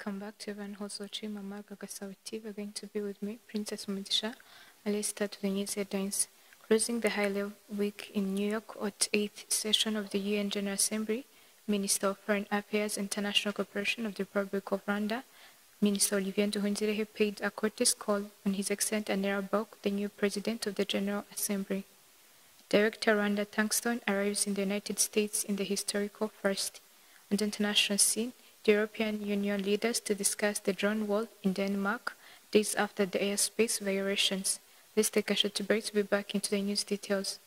Welcome back to everyone who's watching Mama Gagasawa TV. We're going to be with me, Princess Mudisha. And let's start with the news headlines. Closing the high-level week in New York at 8th session of the UN General Assembly, Minister of Foreign Affairs and International Cooperation of the Republic of Rwanda, Minister Olivier Nduhungirehe, paid a courteous call on His Excellency Anera Bok, the new President of the General Assembly. Director Rwanda Tungsten arrives in the United States in the historical first. On the international scene, the European Union leaders to discuss the drone war in Denmark days after the airspace violations. Let's take a short break to be back into the news details.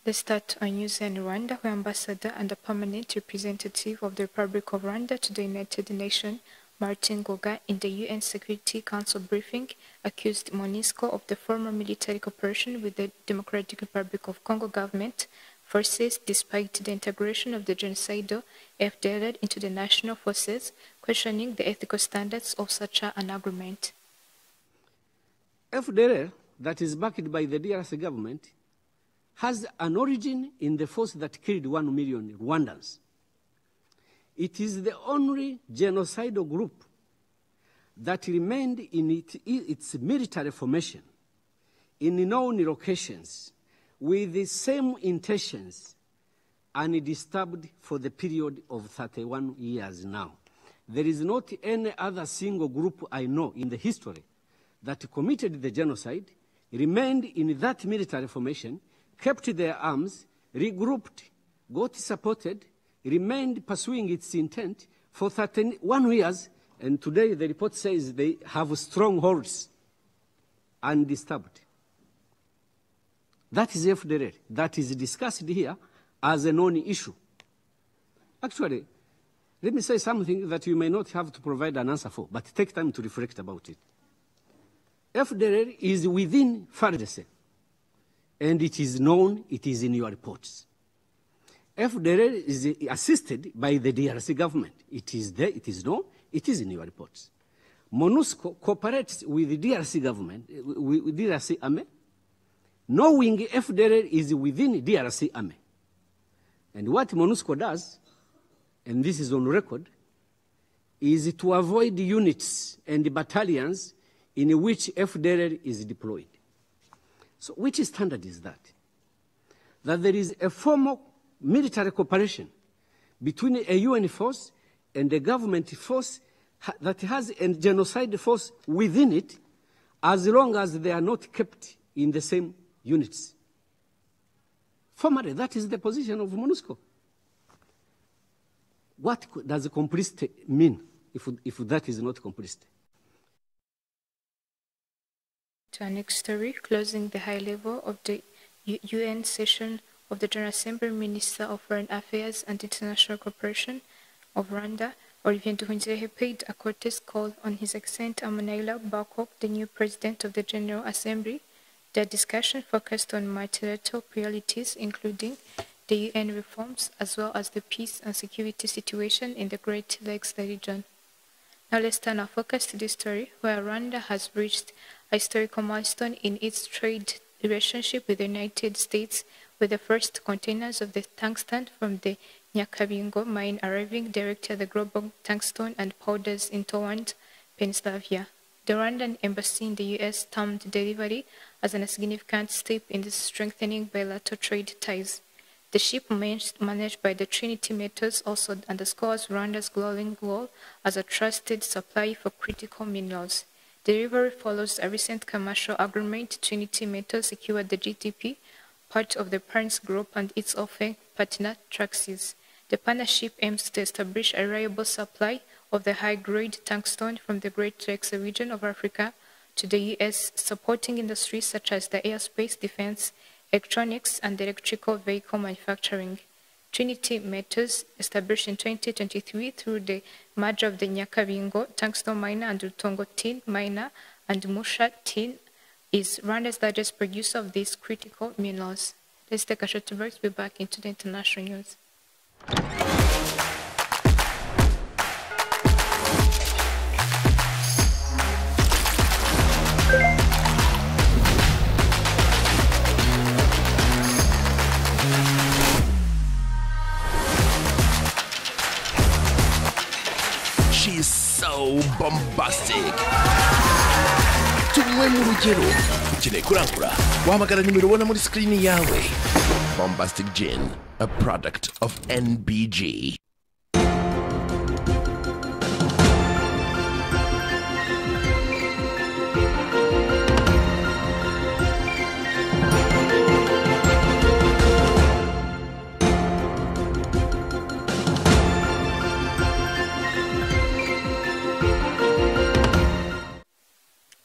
Let's start on news in Rwanda, where Ambassador and the Permanent Representative of the Republic of Rwanda to the United Nations, Martin Ngoga, in the UN Security Council briefing, accused Monusco of the former military cooperation with the Democratic Republic of Congo government forces despite the integration of the genocidal FDLR into the national forces, questioning the ethical standards of such an agreement. FDLR, that is backed by the DRC government, has an origin in the force that killed 1 million Rwandans. It is the only genocidal group that remained in its military formation in known locations with the same intentions undisturbed for the period of 31 years now. There is not any other single group I know in the history that committed the genocide, remained in that military formation, kept their arms, regrouped, got supported, remained pursuing its intent for 31 years, and today the report says they have strongholds undisturbed. That is FDLR. That is discussed here as a non-issue. Actually, let me say something that you may not have to provide an answer for, but take time to reflect about it. FDLR is within Fardc. And it is known, it is in your reports. FDLR is assisted by the DRC government. It is there, it is known, it is in your reports. Monusco cooperates with the DRC government, with DRC army, knowing FDLR is within DRC army. And what Monusco does, and this is on record, is to avoid units and battalions in which FDLR is deployed. So which standard is that? That there is a formal military cooperation between a UN force and a government force that has a genocide force within it, as long as they are not kept in the same units. Formally, that is the position of Monusco. What does complicity mean if that is not complicity? To our next story, closing the high level of the UN session of the General Assembly, Minister of Foreign Affairs and International Cooperation of Rwanda, Olivier Nduhungirehe, paid a courteous call on His Excellency Anera Bok, the new President of the General Assembly. The discussion focused on multilateral priorities, including the UN reforms, as well as the peace and security situation in the Great Lakes region. Now let's turn our focus to this story, where Rwanda has reached a historical milestone in its trade relationship with the United States, with the first containers of the tungsten from the Nyakabingo mine arriving directly at the global tungsten and powders in Torrance, Pennsylvania. The Rwandan embassy in the U.S. termed the delivery as a significant step in the strengthening bilateral trade ties. The ship managed by the Trinity Metals also underscores Rwanda's growing role as a trusted supplier for critical minerals. The delivery follows a recent commercial agreement. Trinity Metals secured the GTP, part of the parent group, and its offering partner, Accuses. The partnership aims to establish a reliable supply of the high-grade tungsten from the Great Lakes region of Africa to the U.S., supporting industries such as the aerospace, defense, electronics, and electrical vehicle manufacturing. Trinity Metals, established in 2023 through the merger of the Nyakabingo tungsten miner and Rutongo tin miner and Musha tin, is Rwanda's largest producer of these critical minerals. Let's take a short break to be back into the international news. She's so bombastic. Tumwe mu rugero ukeneye kurangura wahamagara nimero ubona muri screen yawe. Bombastic Gin, a product of NBG.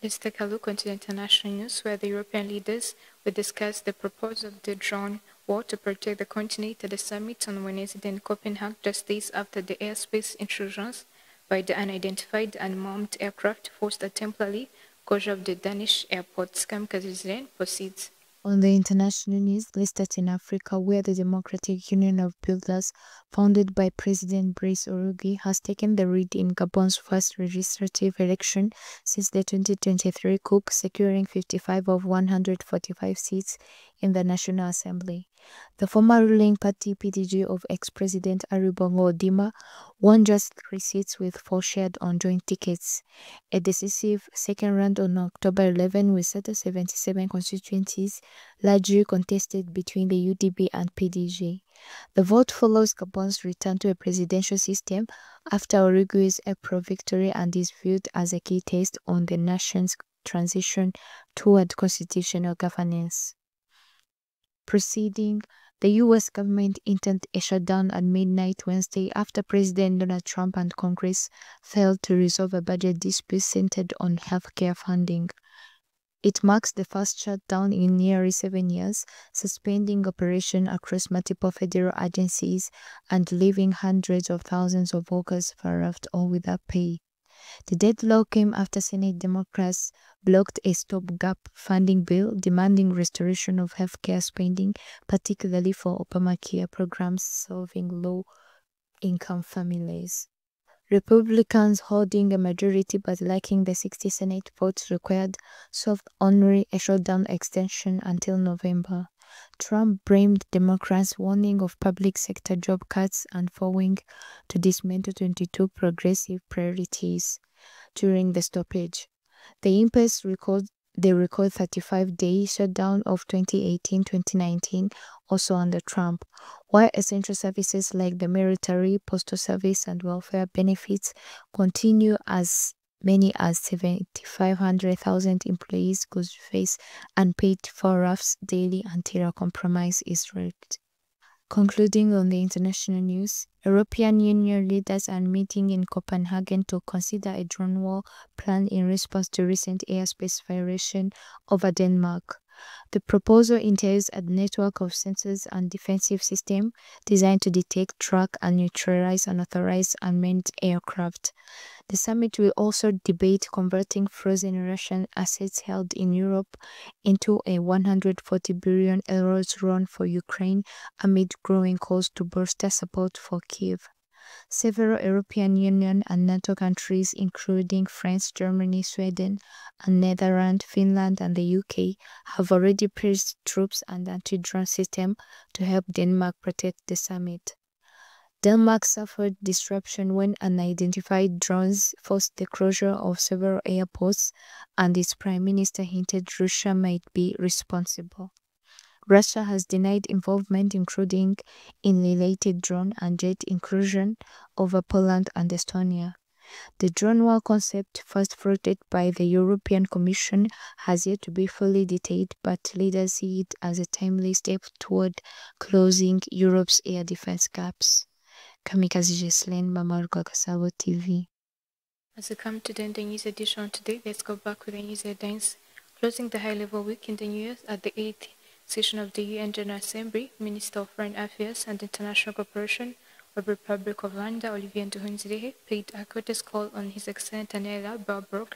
Let's take a look into the international news, where the European leaders will discuss the proposal of the drone war to protect the continent at the summit on Wednesday in Copenhagen, just days after the airspace intrusions by the unidentified unmanned aircraft forced a temporary closure of the Danish airports. Kamikaze proceeds. On the international news, let's start in Africa, where the Democratic Union of Builders, founded by President Brice Oligui, has taken the lead in Gabon's first legislative election since the 2023 coup, securing 55 of 145 seats in the National Assembly. The former ruling party PDG of ex-President Ali Bongo Ondimba won just 3 seats with 4 shared on joint tickets. A decisive second round on October 11 with 77 constituencies largely contested between the UDP and PDG. The vote follows Gabon's return to a presidential system after Oligui's April victory and is viewed as a key test on the nation's transition toward constitutional governance. Proceeding, the U.S. government entered a shutdown at midnight Wednesday after President Donald Trump and Congress failed to resolve a budget dispute centered on healthcare funding. It marks the first shutdown in nearly 7 years, suspending operation across multiple federal agencies and leaving hundreds of thousands of workers bereft or without pay. The deadlock came after Senate Democrats blocked a stopgap funding bill demanding restoration of healthcare spending, particularly for Obamacare programs serving low-income families. Republicans holding a majority but lacking the 60 Senate votes required sought only a shutdown extension until November. Trump blamed Democrats, warning of public sector job cuts and vowing to dismantle 22 progressive priorities during the stoppage. The impasse recalled the record 35-day shutdown of 2018-2019, also under Trump, while essential services like the military, postal service, and welfare benefits continue, as many as 7,500,000 employees could face unpaid furloughs daily until a compromise is reached. Concluding on the international news, European Union leaders are meeting in Copenhagen to consider a drone war plan in response to recent airspace violation over Denmark. The proposal entails a network of sensors and defensive systems designed to detect, track, and neutralize unauthorized unmanned aircraft. The summit will also debate converting frozen Russian assets held in Europe into a 140 billion euros loan for Ukraine amid growing calls to bolster support for Kyiv. Several European Union and NATO countries, including France, Germany, Sweden, and Netherlands, Finland, and the UK, have already placed troops and anti-drone systems to help Denmark protect the summit. Denmark suffered disruption when unidentified drones forced the closure of several airports, and its prime minister hinted Russia might be responsible. Russia has denied involvement, including in related drone and jet incursion over Poland and Estonia. The drone war concept, first floated by the European Commission, has yet to be fully detailed, but leaders see it as a timely step toward closing Europe's air defense gaps. Kamikaze Jesslyn, Mamaruka Kasabo TV. As we come to the end of the news edition today, let's go back with the news headlines. Closing the high-level week in the New Year at the 8th session of the UN General Assembly, Minister of Foreign Affairs and International Cooperation of the Republic of Rwanda, Olivier Nduhungirehe, paid a courteous call on His Excellency Daniela Barbrok,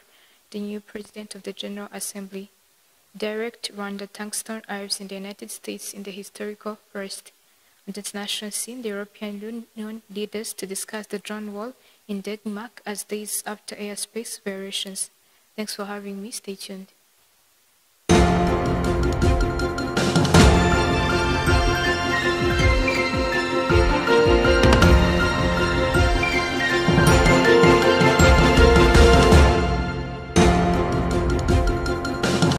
the new President of the General Assembly. Direct Rwanda Tungsten arrives in the United States in the historical first. On the international scene, the European Union leaders to discuss the drone war in Denmark as days after airspace variations. Thanks for having me. Stay tuned.